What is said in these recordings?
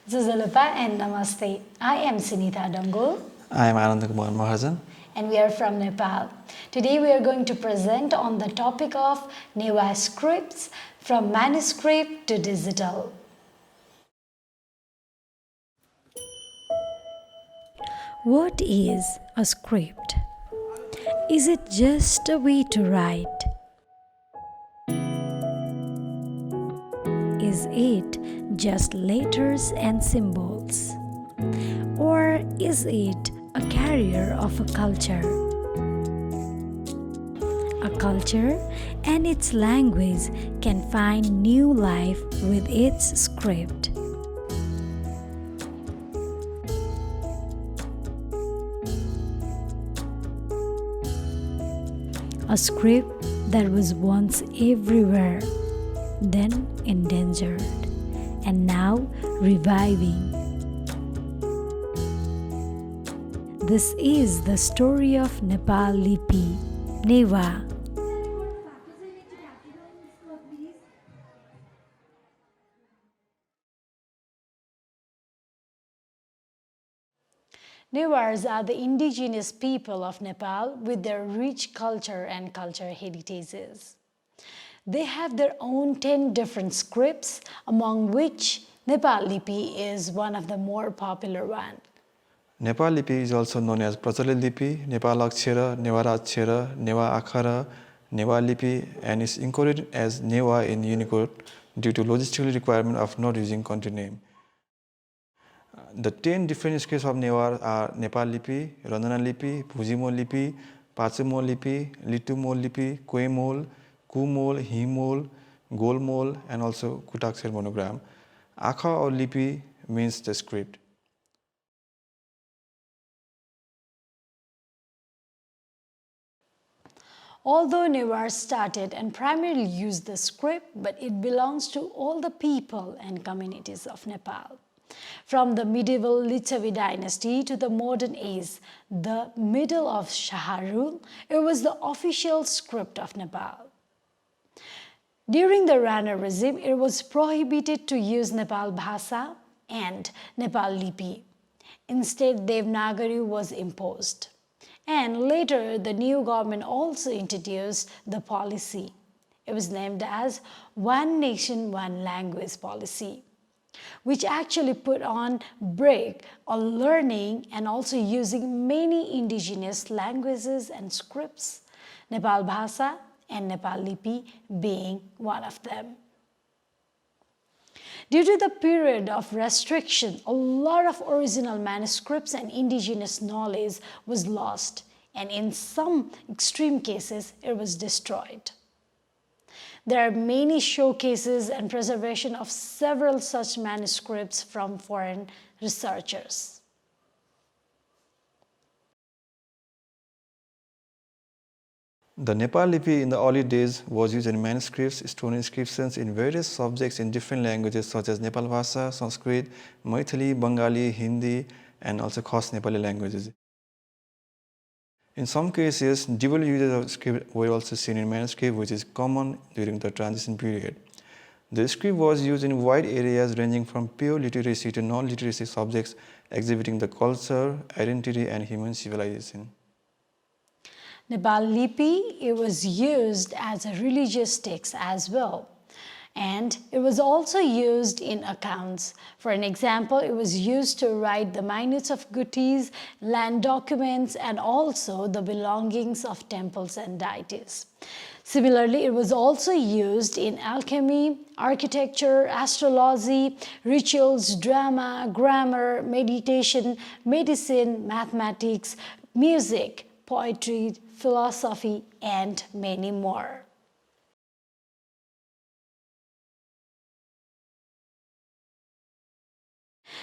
Zuzalapa and Namaste. I am Sunita Dangol. I am Ananda Maharjan. And we are from Nepal. Today we are going to present on the topic of Newa scripts from manuscript to digital. What is a script? Is it just a way to write? Is it just letters and symbols? Or is it a carrier of a culture? A culture and its language can find new life with its script. A script that was once everywhere, then endangered, and now reviving. This is the story of Nepal Lipi, Newa. Newars are the indigenous people of Nepal with their rich culture and cultural heritages. They have their own 10 different scripts, among which Nepal Lipi is one of the more popular ones. Nepal Lipi is also known as Prachalit Lipi, Nepal Akshara, Newa Akshara, Newa Akhara, Newa Lipi, and is encoded as Newa in Unicode due to logistical requirement of not using country name. The 10 different scripts of Newar are Nepal Lipi, Ranjana Lipi, Bhujinmol Lipi, Bhujinmol Lipi, Litumol Lipi, Kuemol, Kumol, Himol, Golmol, and also Kutaksar monogram. Akha or Lipi means the script. Although Newar started and primarily used the script, but it belongs to all the people and communities of Nepal. From the medieval Lichavi dynasty to the modern age, the middle of Shah rule, it was the official script of Nepal. During the Rana regime, it was prohibited to use Nepal Bhasa and Nepal Lipi. Instead, Devanagari was imposed. And later, the new government also introduced the policy. It was named as One Nation, One Language policy, which actually put on break on learning and also using many indigenous languages and scripts, Nepal Bhasa and Nepal Lipi being one of them. Due to the period of restriction, a lot of original manuscripts and indigenous knowledge was lost, and in some extreme cases, it was destroyed. There are many showcases and preservation of several such manuscripts from foreign researchers. The Nepal Lipi in the early days was used in manuscripts, stone inscriptions in various subjects in different languages such as Nepalbhasa, Sanskrit, Maithili, Bengali, Hindi, and also Khas Nepali languages. In some cases, dual uses of script were also seen in manuscript, which is common during the transition period. The script was used in wide areas ranging from pure literacy to non-literacy subjects exhibiting the culture, identity, and human civilization. Nepal Lipi, it was used as a religious text as well. And it was also used in accounts. For an example, it was used to write the minutes of guttis, land documents, and also the belongings of temples and deities. Similarly, it was also used in alchemy, architecture, astrology, rituals, drama, grammar, meditation, medicine, mathematics, music, poetry, philosophy, and many more.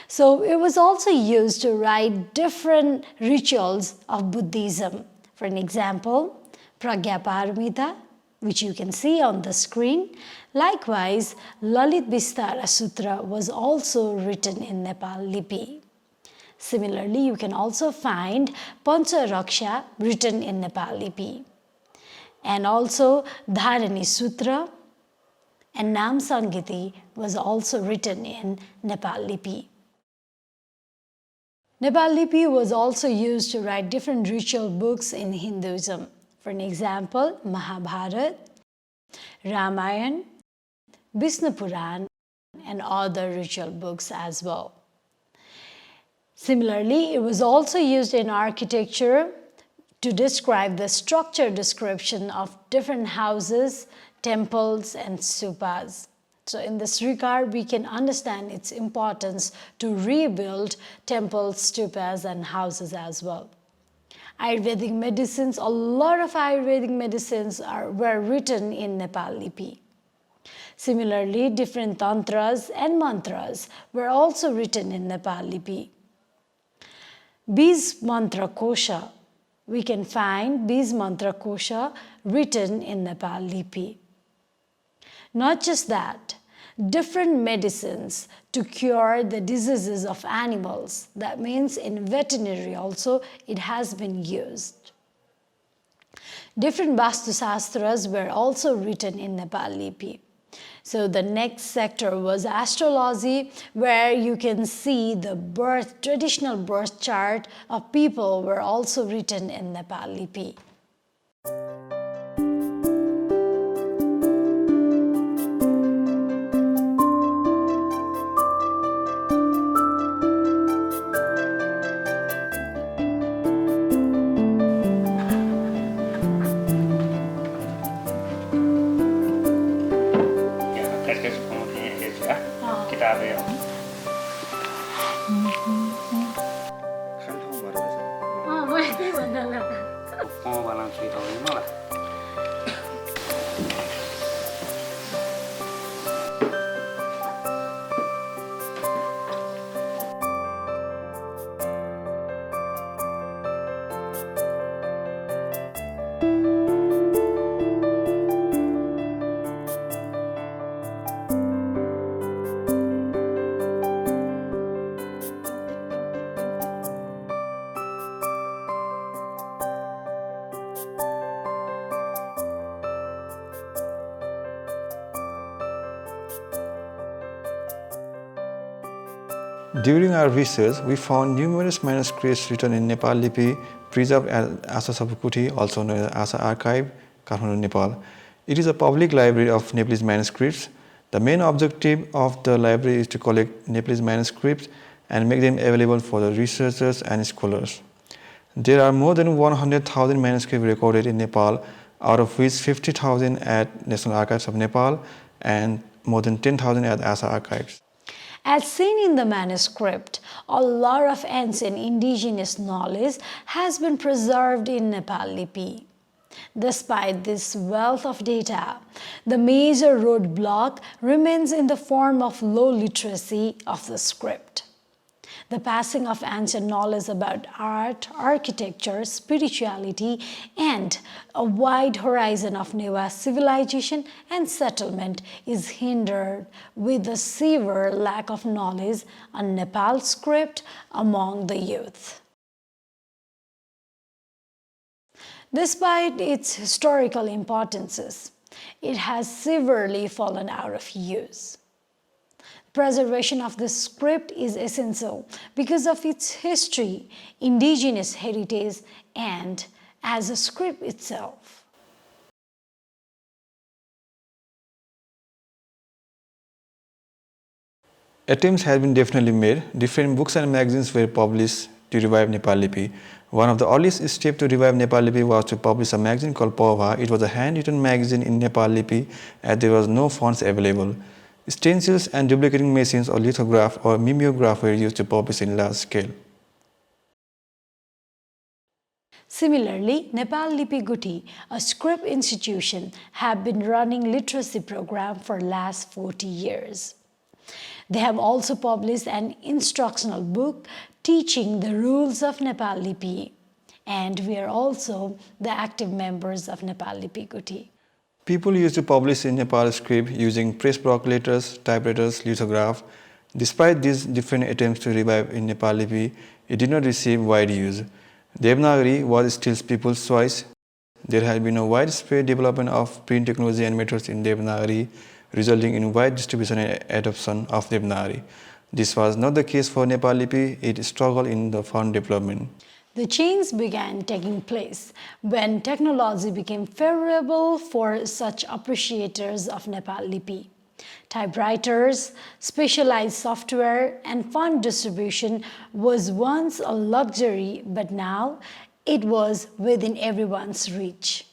So it was also used to write different rituals of Buddhism. For an example, Pragyaparamita, which you can see on the screen. Likewise, Lalit Vistara Sutra was also written in Nepal Lipi. Similarly, you can also find Pancha Raksha written in Nepal Lipi. And also Dharani Sutra and Nam Sangiti was also written in Nepal Lipi. Nepal Lipi was also used to write different ritual books in Hinduism. For an example, Mahabharata, Ramayana, Vishnu Puran, and other ritual books as well. Similarly, it was also used in architecture to describe the structure description of different houses, temples, and stupas. So in this regard, we can understand its importance to rebuild temples, stupas, and houses as well. Ayurvedic medicines, a lot of Ayurvedic medicines were written in Nepal Lipi. Similarly, different tantras and mantras were also written in Nepal Lipi. Bij Mantra Kosha, we can find Bij Mantra Kosha written in Nepal Lipi. Not just that, different medicines to cure the diseases of animals. That means in veterinary also it has been used. Different Vastu Shastras were also written in Nepal Lipi. So the next sector was astrology, where you can see the traditional birth chart of people were also written in Nepal Lipi. During our research, we found numerous manuscripts written in Nepal Lipi preserved at Asa Sapukuti, also known as Asa Archive, Kathmandu, Nepal. It is a public library of Nepalese manuscripts. The main objective of the library is to collect Nepalese manuscripts and make them available for the researchers and scholars. There are more than 100,000 manuscripts recorded in Nepal, out of which 50,000 at National Archives of Nepal and more than 10,000 at Asa Archives. As seen in the manuscript, a lot of ancient indigenous knowledge has been preserved in Nepal Lipi. Despite this wealth of data, the major roadblock remains in the form of low literacy of the script. The passing of ancient knowledge about art, architecture, spirituality, and a wide horizon of Newa civilization and settlement is hindered with the severe lack of knowledge on Nepal script among the youth. Despite its historical importances, it has severely fallen out of use. Preservation of the script is essential because of its history, indigenous heritage, and as a script itself. Attempts have been definitely made. Different books and magazines were published to revive Nepal Lipi. One of the earliest steps to revive Nepal Lipi was to publish a magazine called Pava. It was a handwritten magazine in Nepal Lipi as there was no fonts available. Stencils and duplicating machines or lithograph or mimeograph were used to publish in large scale. Similarly, Nepal Lipi Guti, a script institution, have been running literacy program for last 40 years. They have also published an instructional book teaching the rules of Nepal Lipi, and we are also the active members of Nepal Lipi Guti. People used to publish in Nepal script using press calculators, typewriters, lithograph. Despite these different attempts to revive in Nepal Lipi, it did not receive wide use. Devanagari was still people's choice. There has been a widespread development of print technology and methods in Devanagari, resulting in wide distribution and adoption of Devanagari. This was not the case for Nepal Lipi, it struggled in the font development. The change began taking place when technology became favorable for such appreciators of Nepal Lipi. Typewriters, specialized software, and font distribution was once a luxury, but now it was within everyone's reach.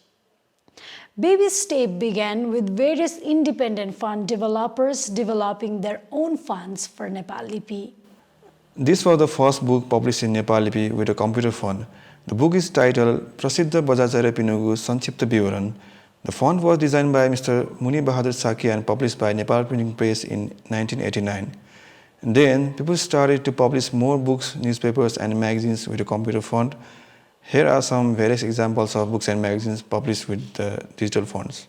Baby steps began with various independent font developers developing their own fonts for Nepal Lipi. This was the first book published in Nepal Lipi with a computer font. The book is titled Prasidha Bajacharya Pinugu Sanchipta Vivaran. The font was designed by Mr. Muni Bahadur Saki and published by Nepal Printing Press in 1989. Then people started to publish more books, newspapers and magazines with a computer font. Here are some various examples of books and magazines published with the digital fonts.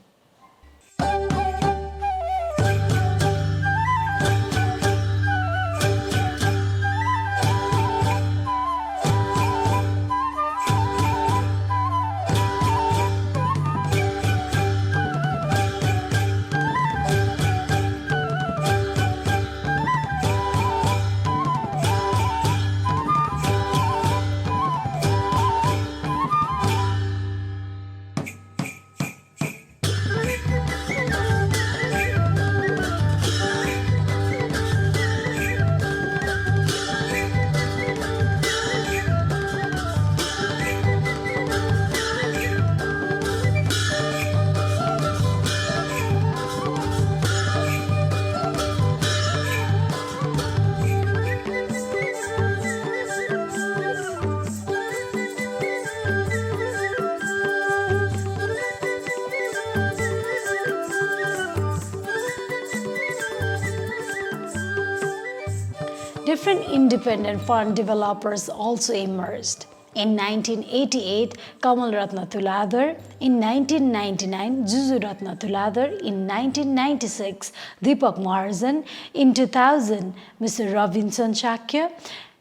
Different independent font developers also emerged. In 1988, Kamal Ratna Tuladhar. In 1999, Juju Ratna Tuladhar. In 1996, Deepak Maharjan. In 2000, Mr. Ravinchan Shakya.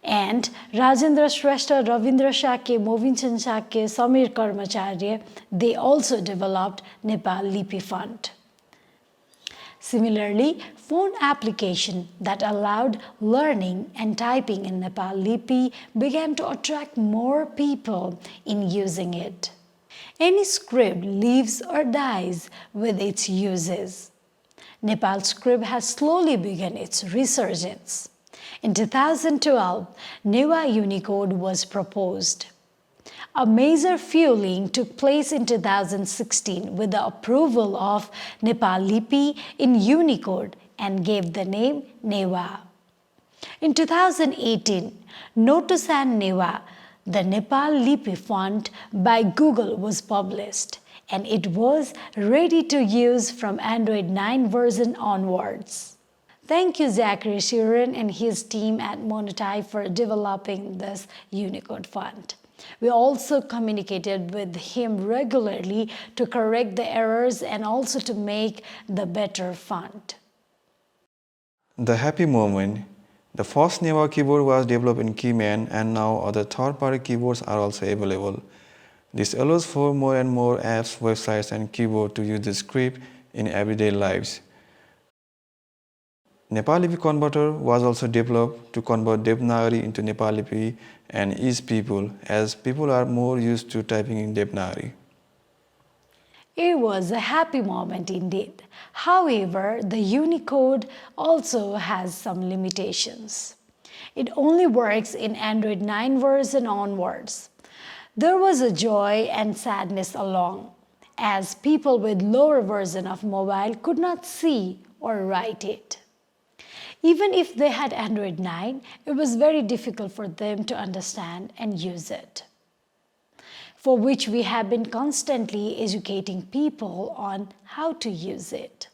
And Rajendra Shrestha, Ravindra Shakya, Movinchan Shakya, Samir Karmacharya, they also developed Nepal Lipi font. Similarly, phone application that allowed learning and typing in Nepal Lipi began to attract more people in using it. Any script lives or dies with its uses. Nepal script has slowly begun its resurgence. In 2012, Newa Unicode was proposed. A major fueling took place in 2016 with the approval of Nepal Lipi in Unicode and gave the name Newa. In 2018, Notusan Newa, the Nepal Lipi font by Google was published and it was ready to use from Android 9 version onwards. Thank you Zachary Sheeran and his team at Monotype for developing this Unicode font. We also communicated with him regularly to correct the errors and also to make the better font. The happy moment. The first Newa keyboard was developed in Keyman and now other third-party keyboards are also available. This allows for more and more apps, websites and keyboards to use the script in everyday lives. Nepal Lipi converter was also developed to convert Devanagari into Nepal Lipi and ease people as people are more used to typing in Devanagari. It was a happy moment indeed. However, the Unicode also has some limitations. It only works in Android 9 version onwards. There was a joy and sadness along, as people with lower version of mobile could not see or write it. Even if they had Android 9, it was very difficult for them to understand and use it, for which we have been constantly educating people on how to use it.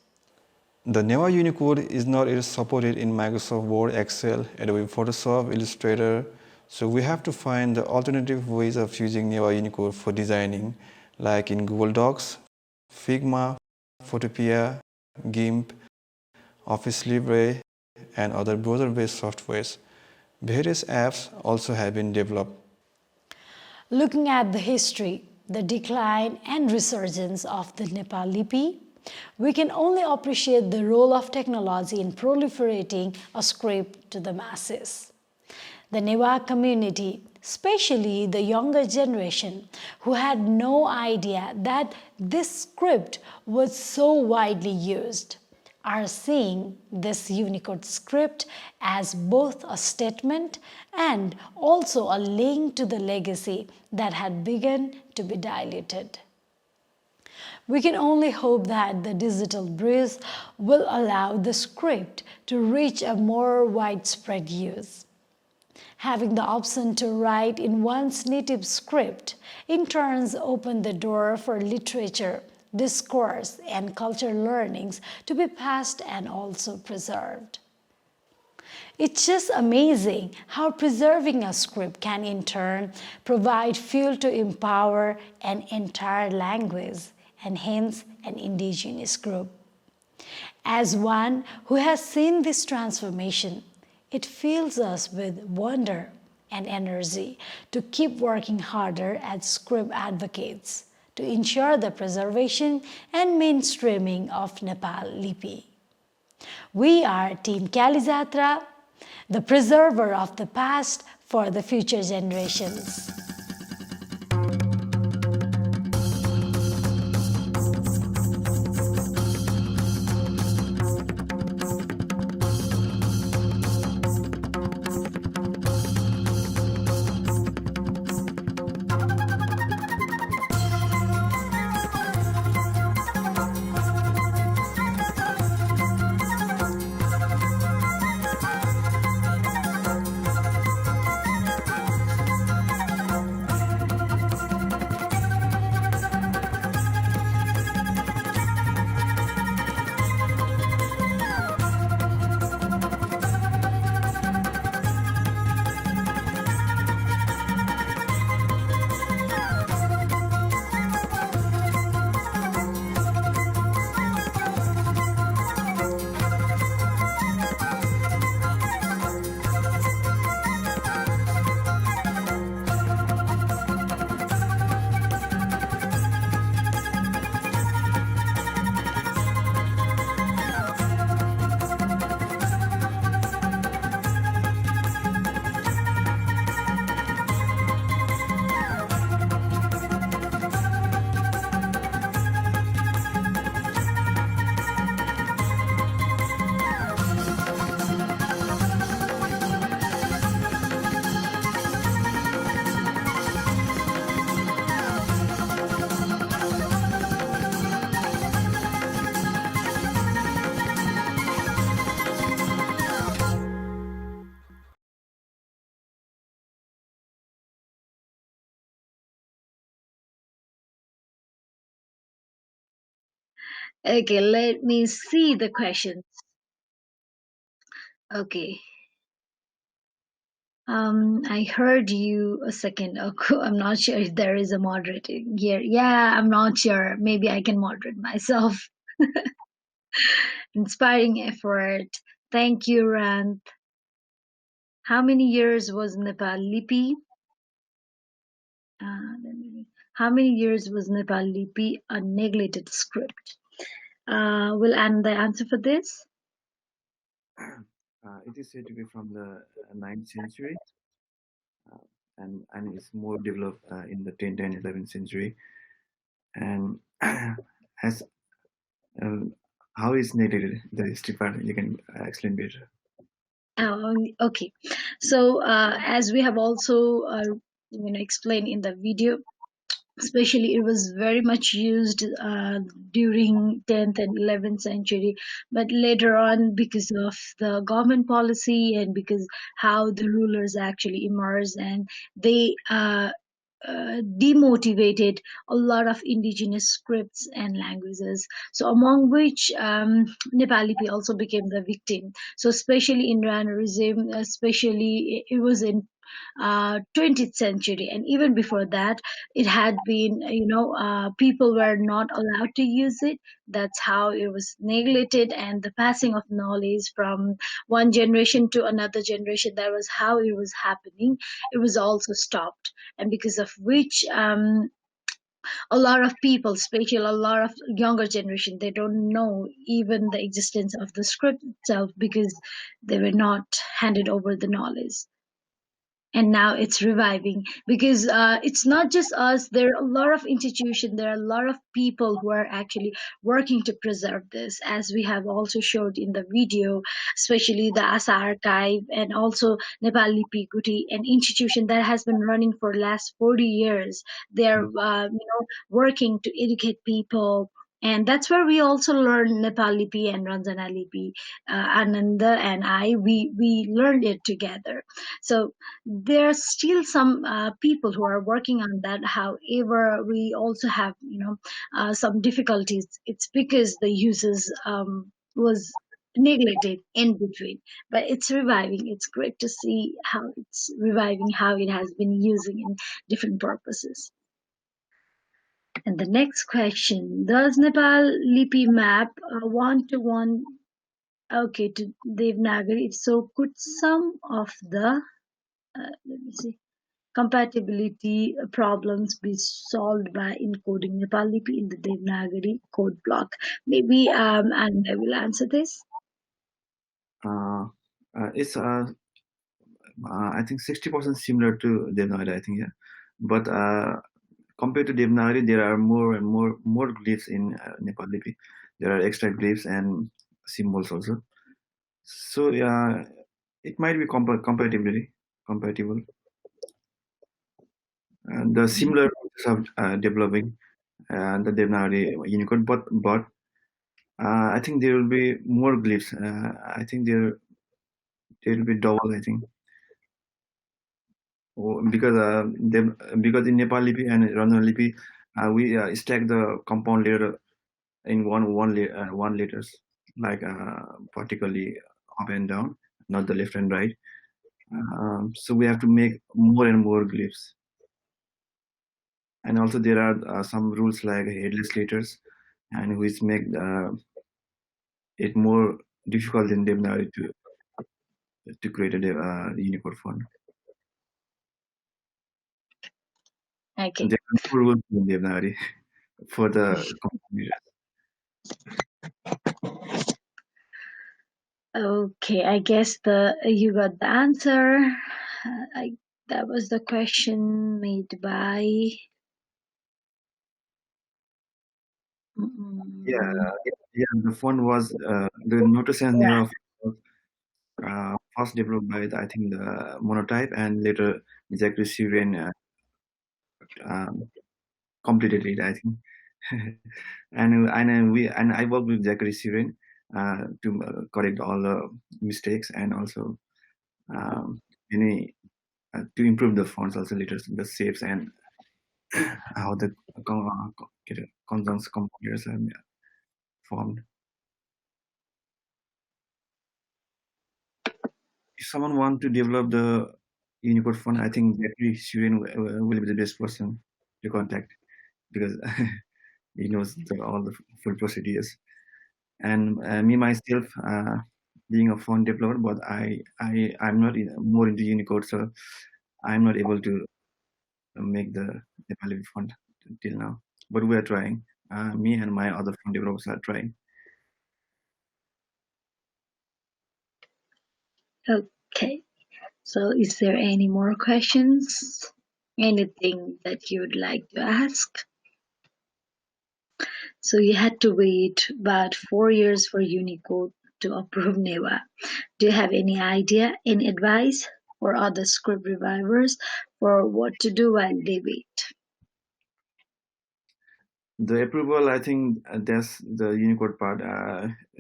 The Newa Unicode is not yet supported in Microsoft Word, Excel, Adobe Photoshop, Illustrator, so we have to find the alternative ways of using Newa Unicode for designing, like in Google Docs, Figma, Photopea, GIMP, Office Libre, and other browser-based softwares. Various apps also have been developed. Looking at the history, the decline and resurgence of the Nepal Lipi, We can only appreciate the role of technology in proliferating a script to the masses. The Newa community, especially the younger generation who had no idea that this script was so widely used, are seeing this Unicode script as both a statement and also a link to the legacy that had begun to be diluted. We can only hope that the digital bridge will allow the script to reach a more widespread use. Having the option to write in one's native script in turns open the door for literature, discourse, and culture learnings to be passed and also preserved. It's just amazing how preserving a script can in turn provide fuel to empower an entire language and hence an indigenous group. As one who has seen this transformation, it fills us with wonder and energy to keep working harder as script advocates to ensure the preservation and mainstreaming of Nepal Lipi. We are Team Callijatra, the preserver of the past for the future generations. Okay, let me see the questions. Okay. I heard you a second ago. I'm not sure if there is a moderator here. Yeah, I'm not sure. Maybe I can moderate myself. Inspiring effort. Thank you, Rand. How many years was Nepal Lipi? How many years was Nepal Lipi a neglected script? Will Ananda answer for this? It is said to be from the 9th century, and it's more developed in the 10th and 11th century. And as how is neglected the history part, you can explain better. Okay, so as we have also explained in the video, especially it was very much used during 10th and 11th century, but later on, because of the government policy and because how the rulers actually emerged, and they demotivated a lot of indigenous scripts and languages, so among which Nepal Lipi also became the victim. So especially in Rana regime, especially it was in 20th century, and even before that it had been, people were not allowed to use it. That's how it was neglected, and the passing of knowledge from one generation to another generation, that was how it was happening. It was also stopped, and because of which a lot of people, especially a lot of younger generation, they don't know even the existence of the script itself because they were not handed over the knowledge. And now it's reviving because it's not just us. There are a lot of institutions, there are a lot of people who are actually working to preserve this, as we have also showed in the video, especially the Asa archive and also Nepal Lipi Guti, an institution that has been running for last 40 years. They're working to educate people, and that's where we also learn Nepal Lipi and Ranjana Lipi. Ananda and we learned it together. So there's still some people who are working on that. However, we also have some difficulties. It's because the uses was neglected in between, but it's reviving. It's great to see how it's reviving, how it has been using in different purposes. And the next question: does Nepal Lipi map one-to-one, okay, to Devanagari? So could some of the let me see, compatibility problems be solved by encoding Nepal Lipi in the Devanagari code block? Maybe and I will answer this. It's I think 60% similar to Devanagari, I think, yeah. But compared to Devanagari, there are more and more glyphs in Nepal Lipi. There are extra glyphs and symbols also. So yeah, it might be compatible. And the similar process of developing the Devanagari Unicode, but I think there will be more glyphs. I think there will be double. I think. Because because in Nepal Lipi and Ranjana Lipi, we stack the compound letter in one letters, like particularly up and down, not the left and right. So we have to make more and more glyphs. And also there are some rules like headless letters, and which make it more difficult in Devanagari to create a Unicode font. Okay. There are no rules in Devanagari for the compound Okay, I guess you got the answer. That was the question made by. Yeah, the font was the notation Newa first developed by I think the monotype, and later Zachary Syrian completed it, I think. and I worked with Zachary Syrian to correct all the mistakes, and also any to improve the fonts also later, the shapes and how the consonants components are formed. If someone want to develop the Unicode font, I think Zachary Syrian will be the best person to contact, because he knows all the full procedures. And me myself, being a font developer, but I'm not more into Unicode, so I'm not able to make the Nepali font till now. But we are trying. Me and my other font developers are trying. Okay. So is there any more questions? Anything that you would like to ask? So you had to wait about 4 years for Unicode to approve Newa. Do you have any idea, any advice for other script revivers for what to do while they wait? The approval, I think that's the Unicode part.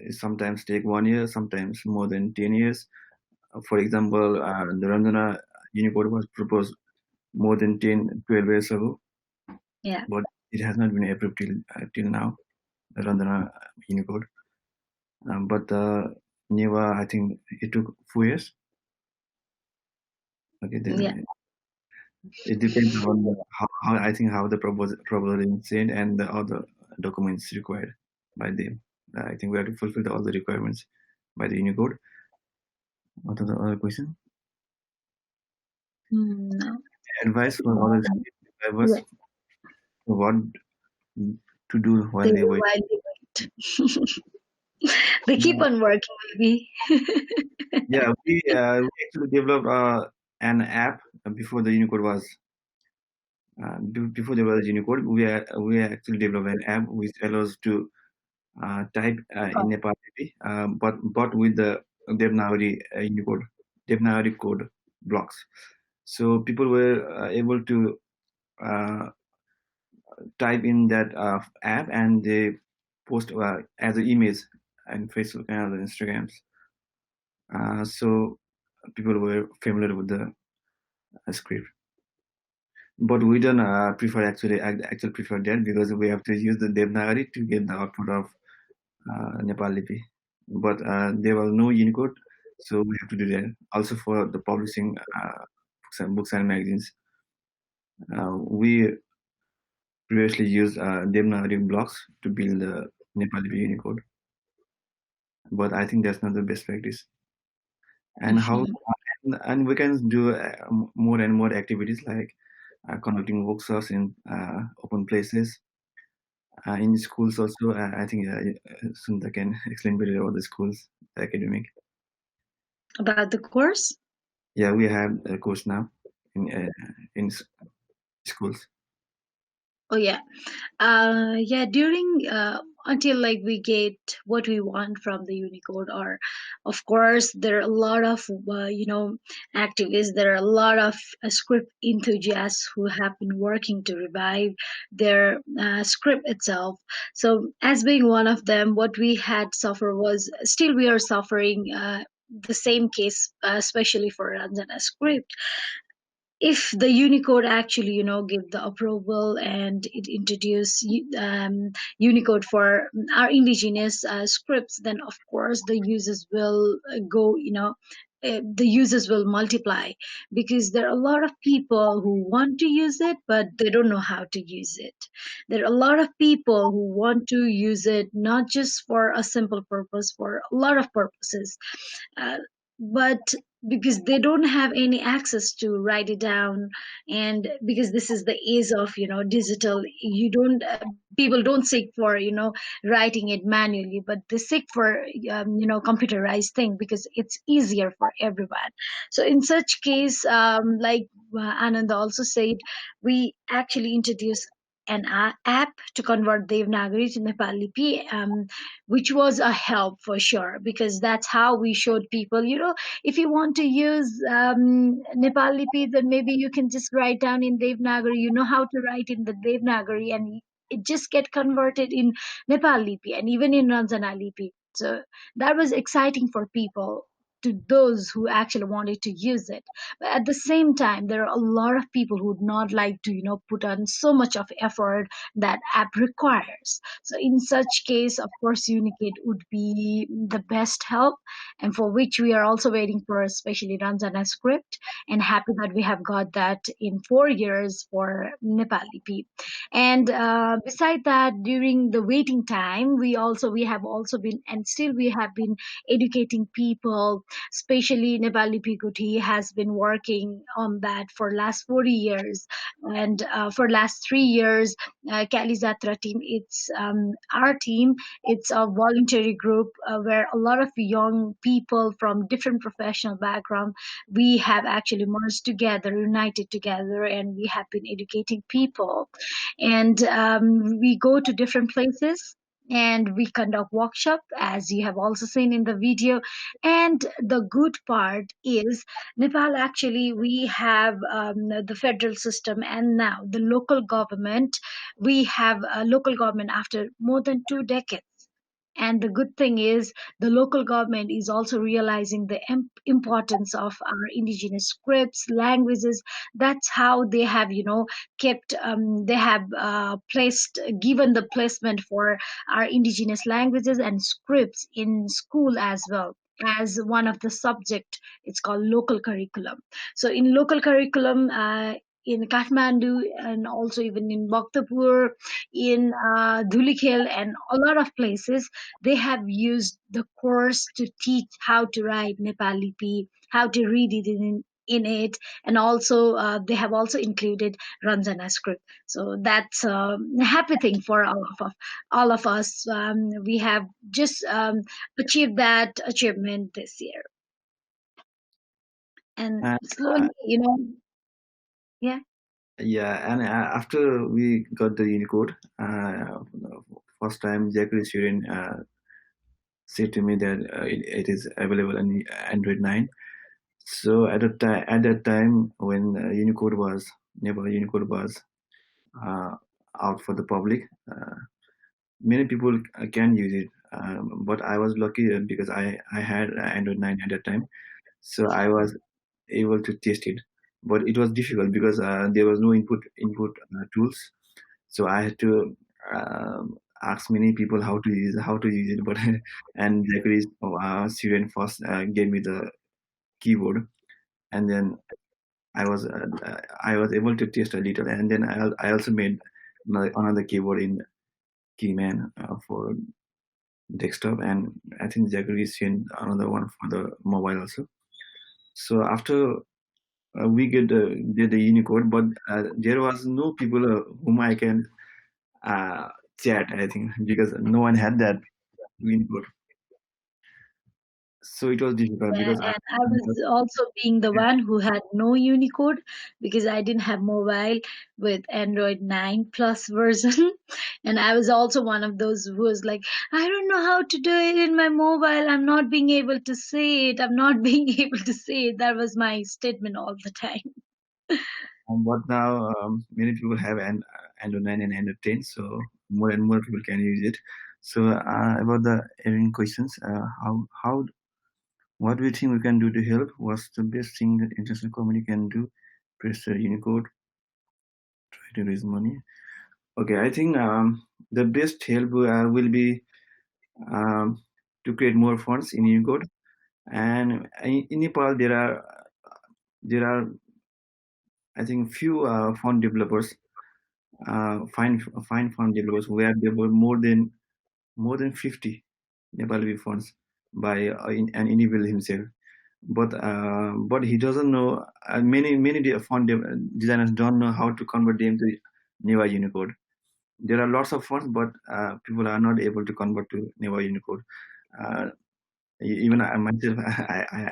Sometimes take 1 year, sometimes more than 10 years. For example, the Ranjana Unicode was proposed more than 10, 12 years ago. Yeah. But it has not been approved till now, the Ranjana Unicode. But Newa, I think it took 4 years. Okay, then Yeah. it depends on how I think how the proposal is sent and the other documents required by them. I think we have to fulfill all the requirements by the Unicode. What are the other question? No. Advice for other drivers. what to do They while they will wait. while they wait. They keep Yeah, on working, maybe. yeah, we actually developed an app before the Unicode was before there was Unicode. We actually developed an app which allows to type in Nepal Lipi, but with the Devanagari Unicode, Devanagari code blocks. So people were able to uh, type in that app and they post as an image and Facebook and other Instagrams. So people were familiar with the script. But we don't prefer actually prefer that because we have to use the Devanagari to get the output of Nepal Lipi. But there was no Unicode, so we have to do that. Also for the publishing books and magazines, we previously used Devanagari blocks to build the Nepal Lipi Unicode. But I think that's not the best practice. And how Mhm. and we can do more and more activities like conducting workshops in open places in schools also. I think Sunita can explain better about the schools, the academic. About the course? Yeah, we have a course now in schools. Oh, yeah. Yeah, during until like we get what we want from the Unicode, or of course there are a lot of activists. There are a lot of script enthusiasts who have been working to revive their script itself. So as being one of them, what we had suffered was still we are suffering. The same case, especially for Ranjana script, if the Unicode actually give the approval and it introduce Unicode for our indigenous scripts, then of course the users will go the users will multiply, because there are a lot of people who want to use it but they don't know how to use it. There are a lot of people who want to use it not just for a simple purpose, for a lot of purposes, uh, but because they don't have any access to write it down, and because this is the age of digital, you don't people don't seek for writing it manually, but they seek for computerized thing because it's easier for everyone. So in such case, like Ananda also said, we actually introduce an app to convert Devanagari to Nepali Lipi, which was a help for sure, because that's how we showed people, if you want to use Nepal Lipi, then maybe you can just write down in Devanagari. You know how to write in the Devanagari, and it just get converted in Nepal Lipi and even in Ranjana Lipi. So that was exciting for people, to those who actually wanted to use it. But at the same time, there are a lot of people who would not like to, put on so much of effort that app requires. So in such case, of course, Unicode would be the best help, and for which we are also waiting for, especially Ranjana script, and happy that we have got that in 4 years for Nepal Lipi. And beside that, during the waiting time, we have also been, and still we have been educating people, especially Nepal Lipi Guti has been working on that for last 40 years, and for last 3 years, Callijatra team, it's our team, it's a voluntary group where a lot of young people from different professional background, we have actually merged together, united together, and we have been educating people. And we go to different places and we conduct workshop, as you have also seen in the video. And the good part is, Nepal actually, we have the federal system, and now the local government. We have a local government after more than 2 decades. And the good thing is, the local government is also realizing the importance of our indigenous scripts, languages. That's how they have, kept, they have given the placement for our indigenous languages and scripts in school as well, as one of the subject. It's called local curriculum. So in local curriculum, in Kathmandu, and also even in Bhaktapur, in Dhulikhel, and a lot of places, they have used the course to teach how to write Nepali Lipi, how to read it in it. And also they have also included Ranjana script. So that's a happy thing for all of us. We have just achieved that achievement this year, and And slowly, yeah. yeah, and after we got the Unicode, first time Zachary student said to me that it is available on Android 9. So at that time when Unicode was never Unicode was uh, out for the public, many people can use it. But I was lucky because I had Android 9 at that time, so I was able to test it. But it was difficult because there was no input tools, so I had to ask many people how to use it. But and Zachary's student first gave me the keyboard, and then I was able to test a little, and then I also made another keyboard in Keyman for desktop, and I think Zachary sent another one for the mobile also. So after we did the Unicode, but there was no people whom I can uh, chat. I think because no one had that Unicode, so it was difficult Yeah, because and I was also being the one who had no Unicode because I didn't have mobile with Android 9 plus version. And I was also one of those who was like, I don't know how to do it in my mobile. I'm not being able to see it. I'm not being able to see it. That was my statement all the time. but now many people have Android 9 and Android 10, so more and more people can use it. So about the Erin questions, how what do you think we can do to help? What's the best thing that international community can do? Press the Unicode, try to raise money. Okay, I think the best help will be um, to create more funds in Unicode. And in Nepal, there are I think few fund developers, fine fund developers who have developed more than 50 Nepali funds by an individual himself. But he doesn't know. Many designers don't know how to convert them to Newa Unicode. There are lots of fonts, but people are not able to convert to Newa Unicode. Uh, Even I myself,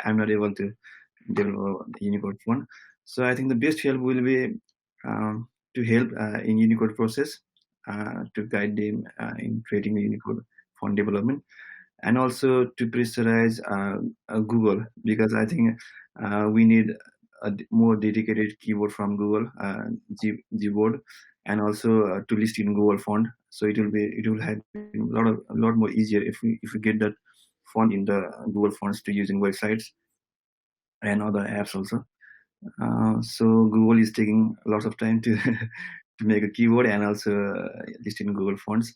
I'm not able to develop a Unicode font. So I think the best help will be to help in Unicode process, to guide them in creating the Unicode font development, and also to pressurize Google, because I think we need more dedicated keyboard from Google, Gboard, and also to list in Google font. So it will have a lot more easier if we get that font in the Google fonts to use in websites and other apps also. So Google is taking lots of time to to make a keyboard and also list in Google fonts.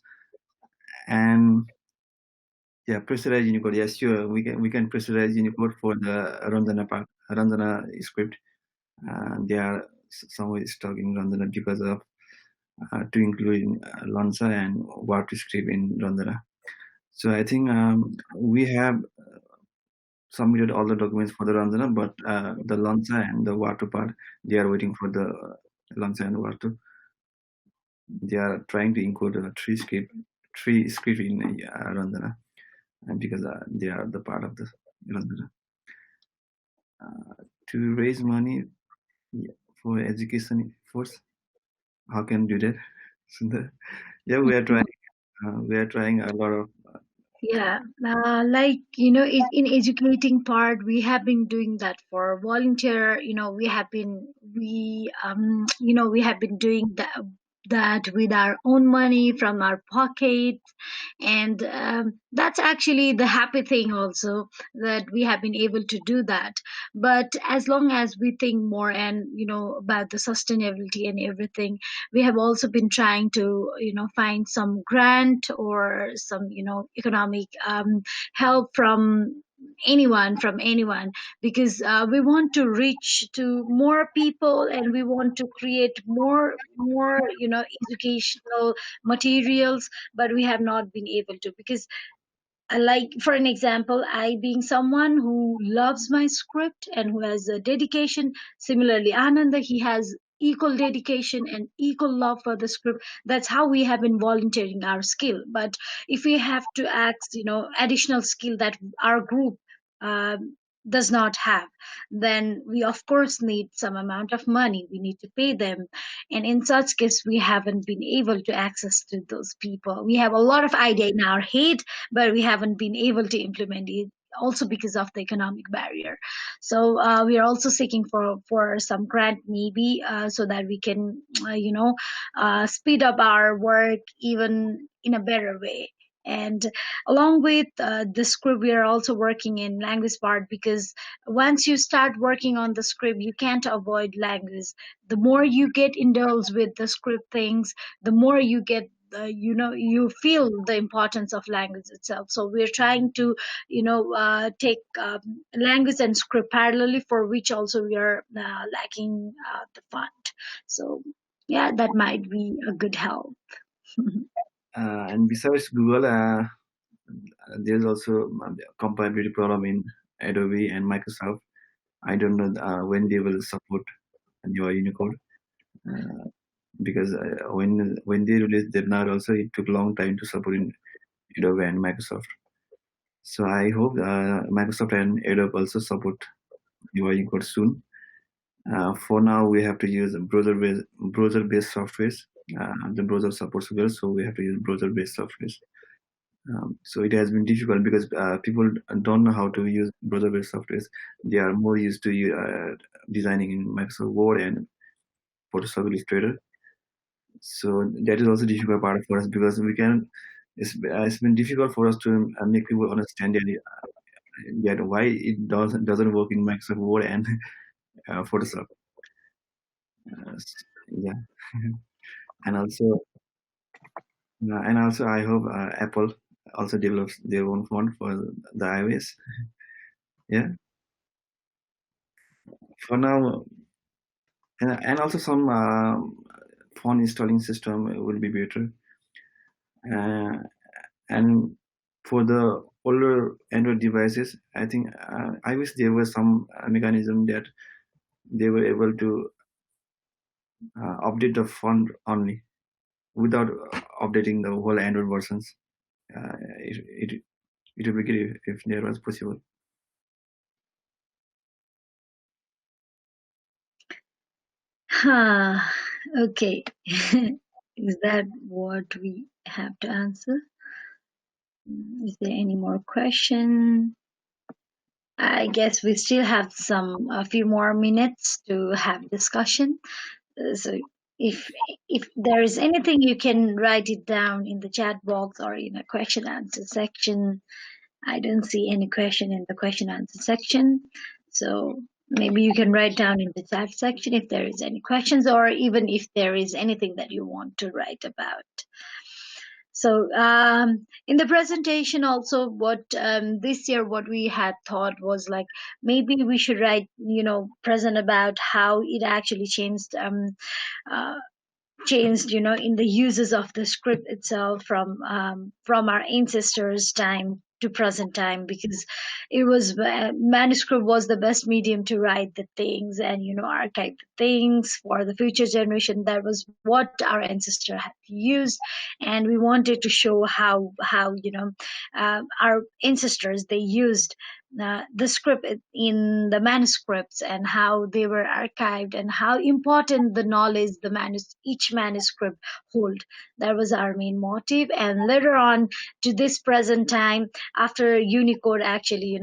And yeah, pressurize Unicode. Yeah, sure. We can pressurize Unicode for the Ranjana script. They are somewhere stuck in Ranjana because of to include in Lanza and what to script in Ranjana. So I think we have submitted all the documents for the Ranjana, but the Lanza and the Watu part, they are waiting for the Lanza and Watu. They are trying to include three script in Ranjana, and because they are the part of the Ranjana. To raise money, yeah, for education efforts, how can we do that? So yeah, we are trying. We are trying a lot of. Yeah, like in educating part, we have been doing that for volunteer. We have been doing that with our own money from our pocket, and that's actually the happy thing also, that we have been able to do that. But as long as we think more and about the sustainability and everything, we have also been trying to find some grant or some economic help from anyone, because we want to reach to more people, and we want to create more educational materials, but we have not been able to, because like for an example, I being someone who loves my script and who has a dedication, similarly Ananda, he has equal dedication and equal love for the script. That's how we have been volunteering our skill. But if we have to ask, additional skill that our group does not have, then we of course need some amount of money, we need to pay them. And in such case, we haven't been able to access to those people. We have a lot of idea in our head, but we haven't been able to implement it, also because of the economic barrier. So we are also seeking for some grant, maybe, so that we can speed up our work even in a better way. And along with the script, we are also working in language part, because once you start working on the script, you can't avoid language. The more you get indulged with the script things, the more you get you feel the importance of language itself. So we're trying to take language and script parallelly, for which also we are lacking the fund. So yeah, that might be a good help. And besides Google, there's also compatibility problem in Adobe and Microsoft. I don't know when they will support Newa Unicode, because when they released Devnar also, it took a long time to support in Adobe and Microsoft. So I hope Microsoft and Adobe also support Newa Unicode soon. For now, we have to use browser-based softwares. The browser supports well, so we have to use browser-based softwares. So it has been difficult because people don't know how to use browser-based softwares. They are more used to designing in Microsoft Word and Photoshop Illustrator. So that is also difficult part for us, because we can. It's been difficult for us to make people understand that why it doesn't work in Microsoft Word and Photoshop. Yeah, and also I hope Apple also develops their own font for the iOS. Yeah, for now, and also some font installing system will be better. And for the older Android devices, I think I wish there was some mechanism that they were able to update the font only without updating the whole Android versions. It would be great if there was possible. Okay. Is that what we have to answer? Is there any more question? I guess we still have a few more minutes to have discussion. So if there is anything, you can write it down in the chat box or in a question answer section. I don't see any question in the question answer section. So maybe you can write down in the chat section if there is any questions, or even if there is anything that you want to write about. So in the presentation also, what this year what we had thought was like, maybe we should write, present about how it actually changed uh, in the uses of the script itself from our ancestors time to present time, because it was manuscript was the best medium to write the things and archive the things for the future generation. That was what our ancestor had used, and we wanted to show how our ancestors, they used the script in the manuscripts, and how they were archived, and how important the knowledge each manuscript hold. That was our main motive. And later on to this present time, after Unicode actually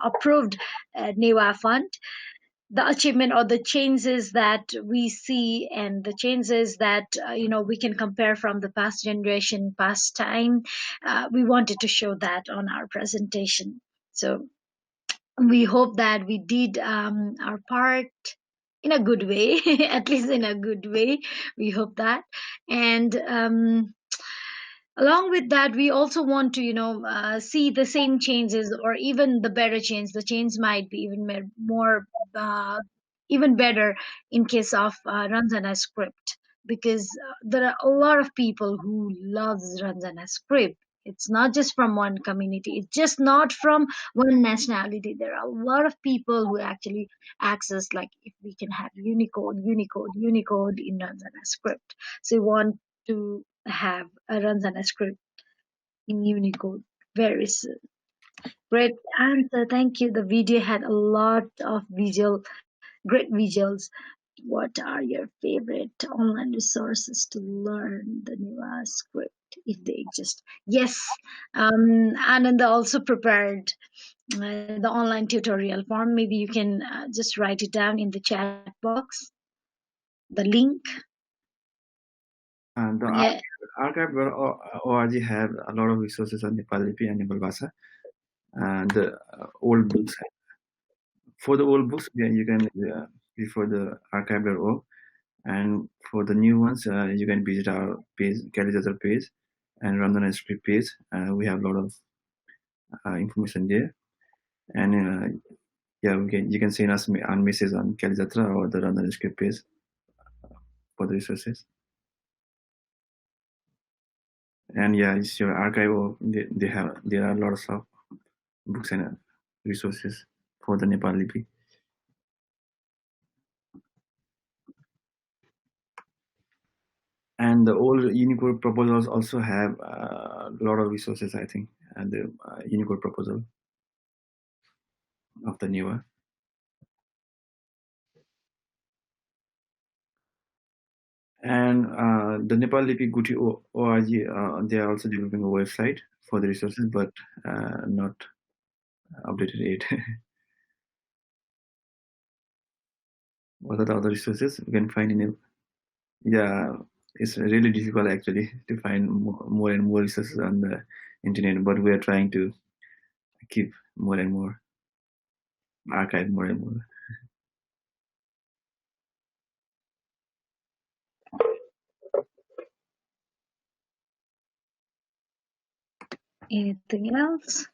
approved Newa fund, the achievement or the changes that we see, and the changes that we can compare from the past generation, past time, we wanted to show that on our presentation. So we hope that we did our part in a good way, at least in a good way. We hope that. And along with that, we also want to see the same changes, or even the better change. The change might be even more even better in case of Ranjana script, because there are a lot of people who loves Ranjana script. It's not just from one community. It's just not from one nationality. There are a lot of people who actually access, like, if we can have Unicode in Ranjana script. So we want to have a Ranjana script in Unicode very soon. Great answer. Thank you. The video had a lot of great visuals. What are your favorite online resources to learn the Newa script if they exist? Yes, Ananda also prepared the online tutorial form. Maybe you can just write it down in the chat box, the link. And the Yeah. archive.org have a lot of resources on Nepal Lipi and Nepal Bhasa. And the old books. For the old books, yeah, you can refer the archive.org. And for the new ones, you can visit our page, Callijatra page, and Ranjana Script page. We have a lot of information there. And yeah, you can send us a message on Callijatra or the Ranjana Script page for the resources. And yeah, it's your archive. There are lots of books and resources for the Nepal Lipi. And the old Unicode proposals also have a lot of resources, I think, and the Unicode proposal of the Newa. And the Nepal Lipi Guti org, they are also developing a website for the resources, but not updated yet. What are the other resources we can find in it? Yeah, it's really difficult actually to find more and more resources on the internet, but we are trying to keep more and more, archive more and more. Anything else?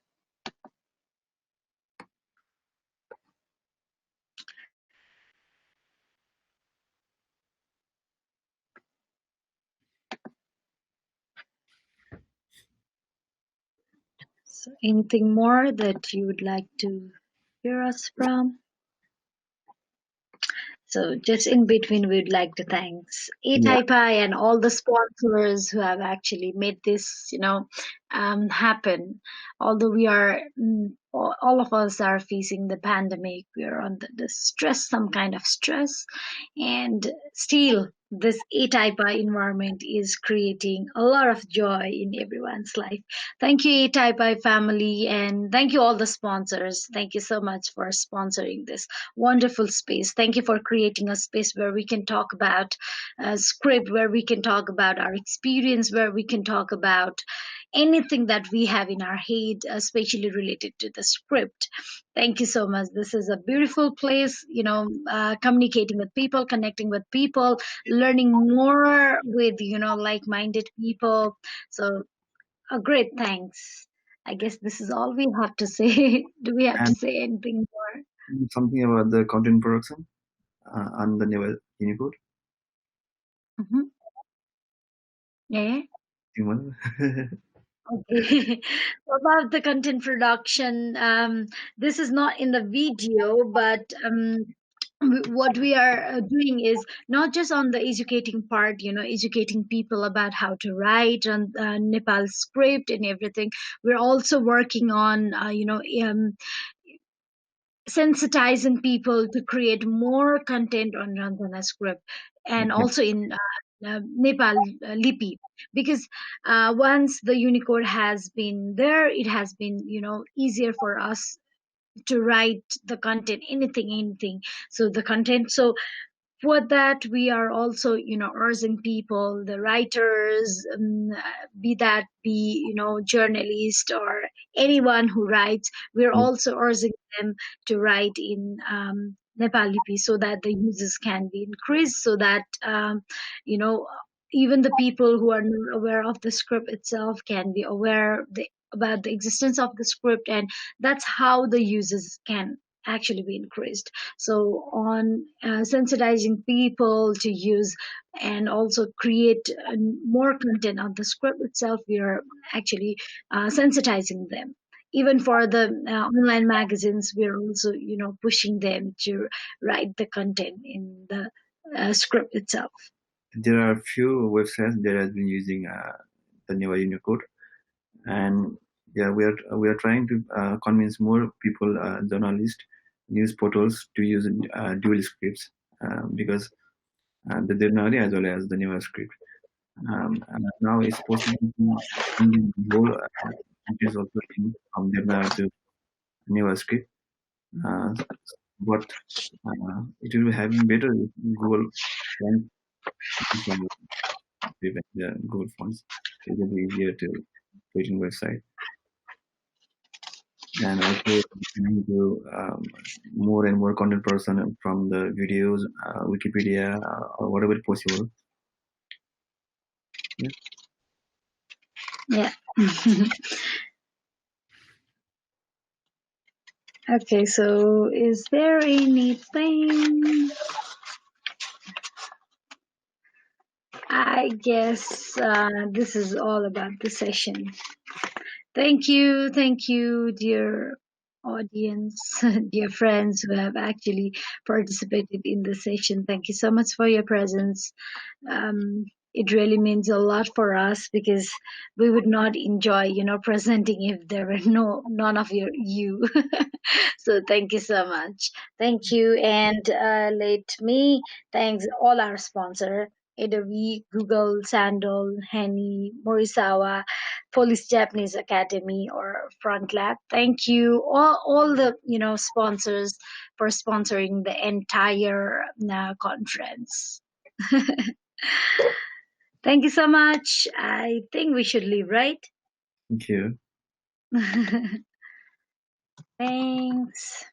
So anything more that you would like to hear us from? So just in between, we'd like to thank Yeah. ATypI and all the sponsors who have actually made this, happen. Although we are, all of us are facing the pandemic, we are on the stress, some kind of stress, and still this ATypI environment is creating a lot of joy in everyone's life. Thank you, ATypI family, and thank you all the sponsors. Thank you so much for sponsoring this wonderful space. Thank you for creating a space where we can talk about script, where we can talk about our experience, where we can talk about anything that we have in our head, especially related to the script. Thank you so much. This is a beautiful place, communicating with people, connecting with people, learning more with, like-minded people. So a great thanks. I guess this is all we have to say. Do we have to And say anything more? something about the content production on the Newa Unicode. Mhm. Yeah. Human. Okay. About the content production, this is not in the video, but what we are doing is not just on the educating part, educating people about how to write on Nepal script and everything. We're also working on, sensitizing people to create more content on Ranjana script and Okay. also in Nepal Lipi, because once the Unicode has been there, it has been easier for us to write the content, anything. So the content. So for that we are also urging people, the writers, be journalist or anyone who writes, we're also urging them to write in Nepal Lipi so that the uses can be increased, so that you know even the people who are not aware of the script itself can be aware about the existence of the script, and that's how the users can actually be increased. So on sensitizing people to use and also create more content on the script itself, we are actually sensitizing them. Even for the online magazines, we're also, pushing them to write the content in the script itself. There are few websites that has been using the Newa Unicode, and yeah, we are trying to convince more people, journalists, news portals to use dual scripts, because the Devanagari as well as the Newa script. And now it's possible to bring the whole countries also in from Devanagari to Newa script. Uh, but it will be having better if Google can prevent the Google fonts. It will be easier to creating website. And also trying to more and more content person from the videos, Wikipedia, or whatever possible. Yeah. Yeah. Okay, so is there anything? I guess this is all about the session. Thank you, dear audience, dear friends who have actually participated in the session. Thank you so much for your presence. It really means a lot for us because we would not enjoy, presenting if there were none of you. So thank you so much. Thank you, and let me thanks all our sponsor. Adobe, Google, Sandal, Henny, Morisawa, Polish Japanese Academy, or Front Lab. Thank you all the sponsors for sponsoring the entire conference. Thank you so much. I think we should leave, right? Thank you. Thanks.